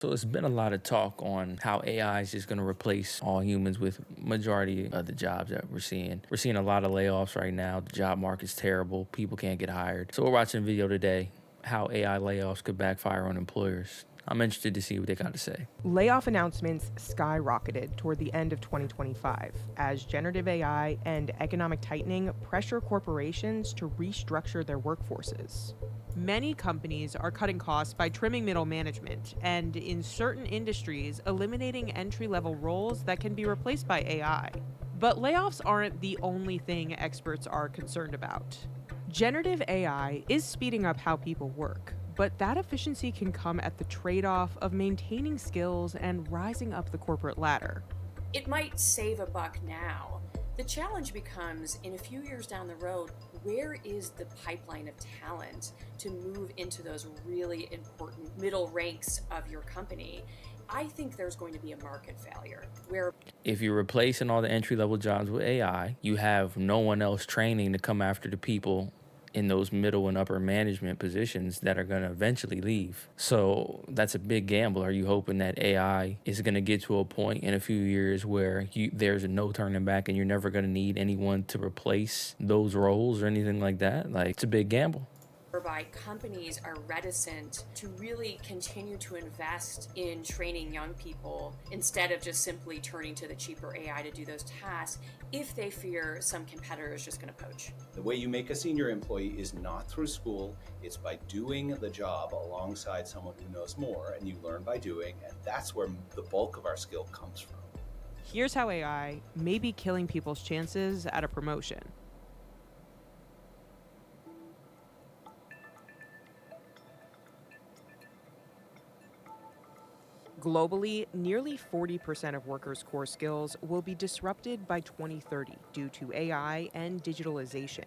So it's been a lot of talk on how AI is just going to replace all humans with majority of the jobs that we're seeing. We're seeing a lot of layoffs right now. The job market's terrible. People can't get hired. So we're watching a video today how AI layoffs could backfire on employers. I'm interested to see what they got to say. Layoff announcements skyrocketed toward the end of 2025 as generative AI and economic tightening pressure corporations to restructure their workforces. Many companies are cutting costs by trimming middle management and, in certain industries, eliminating entry-level roles that can be replaced by AI. But layoffs aren't the only thing experts are concerned about. Generative AI is speeding up how people work, but that efficiency can come at the trade-off of maintaining skills and rising up the corporate ladder. It might save a buck now. The challenge becomes, in a few years down the road, where is the pipeline of talent to move into those really important middle ranks of your company? I think there's going to be a market failure where If you're replacing all the entry level jobs with AI, you have no one else training to come after the people in those middle and upper management positions that are going to eventually leave. So that's a big gamble. Are you hoping that AI is going to get to a point in a few years where there's no turning back and you're never going to need anyone to replace those roles or anything like that? Like, it's a big gamble. whereby companies are reticent to really continue to invest in training young people instead of just simply turning to the cheaper AI to do those tasks if they fear some competitor is just going to poach. The way you make a senior employee is not through school, it's by doing the job alongside someone who knows more, and you learn by doing, and that's where the bulk of our skill comes from. Here's how AI may be killing people's chances at a promotion. Globally, nearly 40% of workers' core skills will be disrupted by 2030 due to AI and digitalization.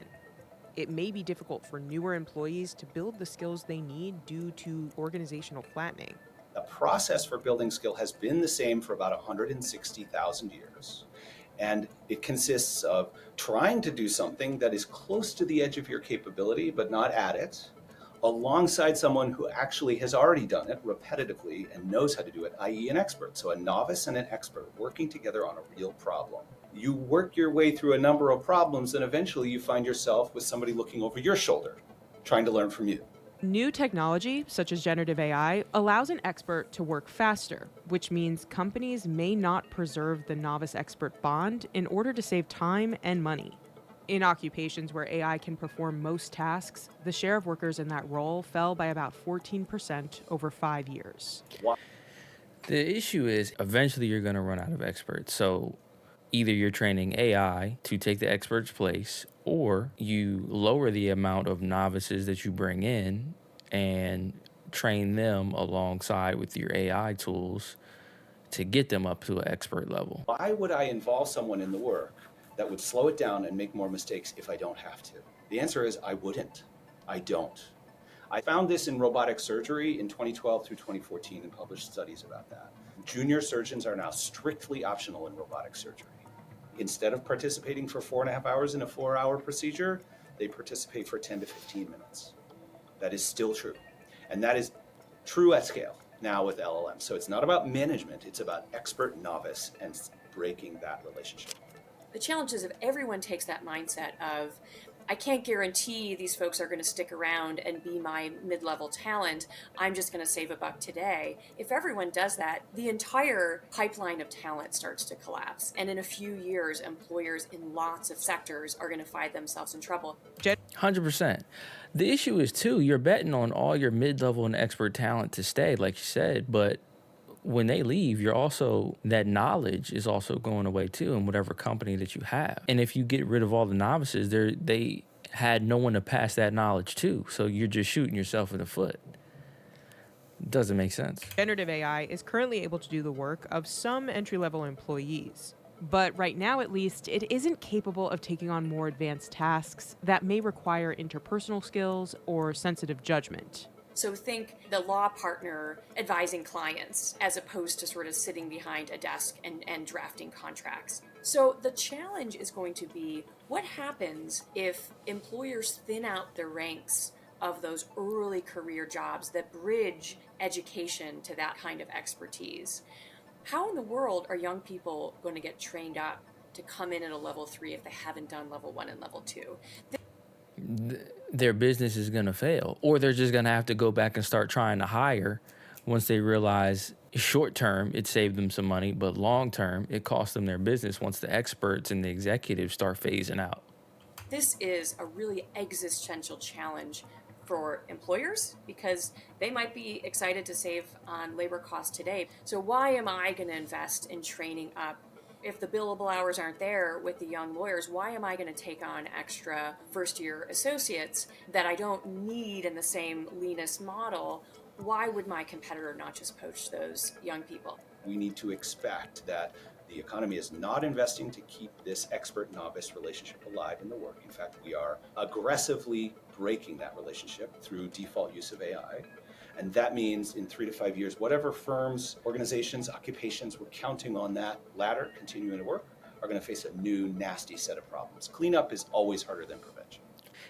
It may be difficult for newer employees to build the skills they need due to organizational flattening. The process for building skill has been the same for about 160,000 years. And it consists of trying to do something that is close to the edge of your capability, but not at it, alongside someone who actually has already done it repetitively and knows how to do it, i.e. an expert. So a novice and an expert working together on a real problem. You work your way through a number of problems and eventually you find yourself with somebody looking over your shoulder, trying to learn from you. New technology, such as generative AI, allows an expert to work faster, which means companies may not preserve the novice-expert bond in order to save time and money. In occupations where AI can perform most tasks, the share of workers in that role fell by about 14% over 5 years. The issue is eventually you're going to run out of experts. So either you're training AI to take the expert's place, or you lower the amount of novices that you bring in and train them alongside with your AI tools to get them up to an expert level. Why would I involve someone in the work that would slow it down and make more mistakes if I don't have to? The answer is I wouldn't. I don't. I found this in robotic surgery in 2012 through 2014 and published studies about that. Junior surgeons are now strictly optional in robotic surgery. Instead of participating for 4.5 hours in a 4-hour procedure, they participate for 10 to 15 minutes. That is still true. And that is true at scale now with LLM. So it's not about management, it's about expert novice and breaking that relationship. The challenge is if everyone takes that mindset of, I can't guarantee these folks are going to stick around and be my mid-level talent, I'm just going to save a buck today. If everyone does that, the entire pipeline of talent starts to collapse. And in a few years, employers in lots of sectors are going to find themselves in trouble. 100%. The issue is, too, you're betting on all your mid-level and expert talent to stay, like you said, but when they leave, that knowledge is also going away too in whatever company that you have. And if you get rid of all the novices, they had no one to pass that knowledge to. So you're just shooting yourself in the foot. Doesn't make sense. Generative AI is currently able to do the work of some entry-level employees. But right now, at least, it isn't capable of taking on more advanced tasks that may require interpersonal skills or sensitive judgment. So think the law partner advising clients as opposed to sort of sitting behind a desk and drafting contracts. So the challenge is going to be what happens if employers thin out their ranks of those early career jobs that bridge education to that kind of expertise. How in the world are young people going to get trained up to come in at a level 3 if they haven't done level 1 and level 2? Their business is going to fail, or they're just going to have to go back and start trying to hire once they realize short term it saved them some money, but long term it cost them their business once the experts and the executives start phasing out. This is a really existential challenge for employers because they might be excited to save on labor costs today. So why am I going to invest in training up? If the billable hours aren't there with the young lawyers, why am I going to take on extra first-year associates that I don't need in the same leanest model? Why would my competitor not just poach those young people? We need to expect that the economy is not investing to keep this expert-novice relationship alive in the work. In fact, we are aggressively breaking that relationship through default use of AI. And that means in 3 to 5 years, whatever firms, organizations, occupations were counting on that ladder continuing to work are going to face a new nasty set of problems. Cleanup is always harder than prevention.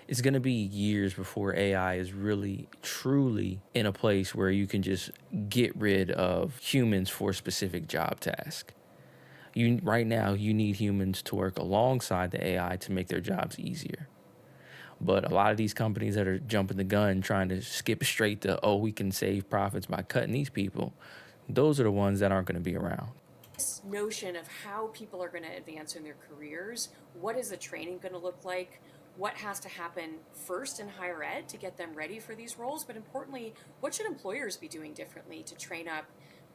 It's going to be years before AI is really, truly in a place where you can just get rid of humans for a specific job task. Right now, you need humans to work alongside the AI to make their jobs easier. But a lot of these companies that are jumping the gun, trying to skip straight to, oh, we can save profits by cutting these people, those are the ones that aren't going to be around. This notion of how people are going to advance in their careers, what is the training going to look like? What has to happen first in higher ed to get them ready for these roles? But importantly, what should employers be doing differently to train up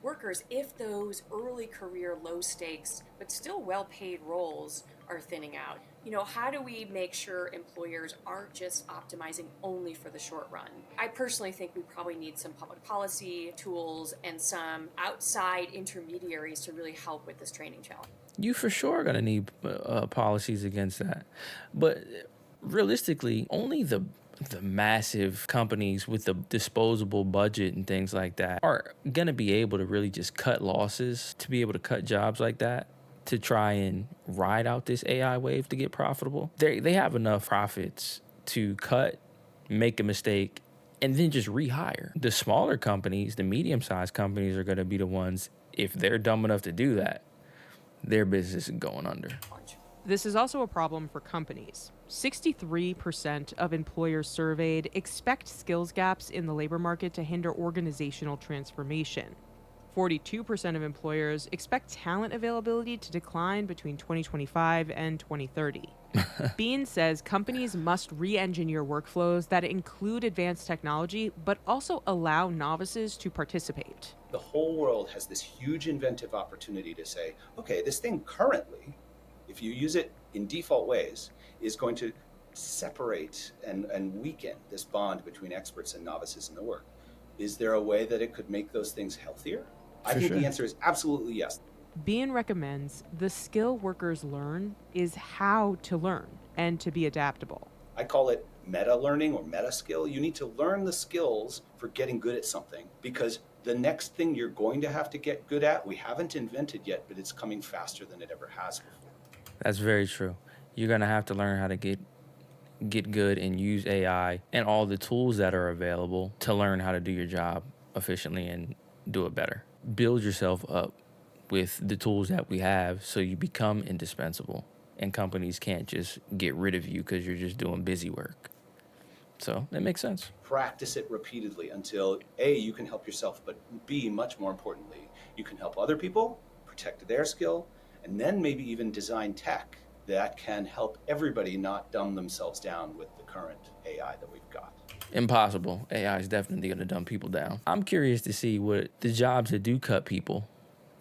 workers if those early career, low stakes, but still well-paid roles are thinning out? How do we make sure employers aren't just optimizing only for the short run? I personally think we probably need some public policy tools and some outside intermediaries to really help with this training challenge. You for sure are going to need policies against that. But realistically, only the massive companies with the disposable budget and things like that are going to be able to really just cut losses, to be able to cut jobs like that, to try and ride out this AI wave to get profitable. They have enough profits to cut, make a mistake, and then just rehire. The smaller companies, the medium-sized companies are going to be the ones, if they're dumb enough to do that, their business is going under. This is also a problem for companies. 63% of employers surveyed expect skills gaps in the labor market to hinder organizational transformation. 42% of employers expect talent availability to decline between 2025 and 2030. Bean says companies must re-engineer workflows that include advanced technology, but also allow novices to participate. The whole world has this huge inventive opportunity to say, okay, this thing currently, if you use it in default ways, is going to separate and weaken this bond between experts and novices in the work. Is there a way that it could make those things healthier? I think the answer is absolutely yes. Bean recommends the skill workers learn is how to learn and to be adaptable. I call it meta learning or meta skill. You need to learn the skills for getting good at something, because the next thing you're going to have to get good at, we haven't invented yet, but it's coming faster than it ever has before. That's very true. You're going to have to learn how to get good and use AI and all the tools that are available to learn how to do your job efficiently and do it better. Build yourself up with the tools that we have so you become indispensable, and companies can't just get rid of you because you're just doing busy work. So that makes sense. Practice it repeatedly until A, you can help yourself, but B, much more importantly, you can help other people, protect their skill, and then maybe even design tech that can help everybody not dumb themselves down with the current AI that we've got. Impossible. AI is definitely going to dumb people down. I'm curious to see what the jobs that do cut people,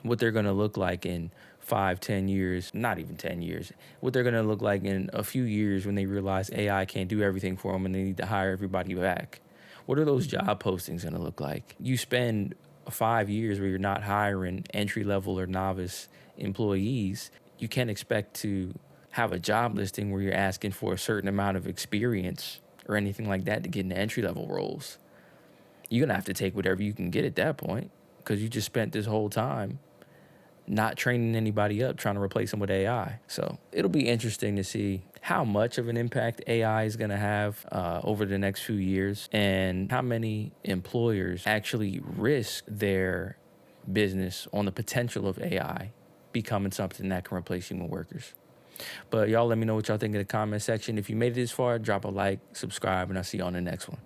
what they're going to look like in 5, 10 years, not even 10 years, what they're going to look like in a few years when they realize AI can't do everything for them and they need to hire everybody back. What are those job postings going to look like? You spend 5 years where you're not hiring entry-level or novice employees. You can't expect to have a job listing where you're asking for a certain amount of experience or anything like that to get into entry-level roles. You're going to have to take whatever you can get at that point, because you just spent this whole time not training anybody up, trying to replace them with AI. So it'll be interesting to see how much of an impact AI is going to have over the next few years, and how many employers actually risk their business on the potential of AI becoming something that can replace human workers. But y'all let me know what y'all think in the comment section. If you made it this far, drop a like, subscribe, and I'll see you on the next one.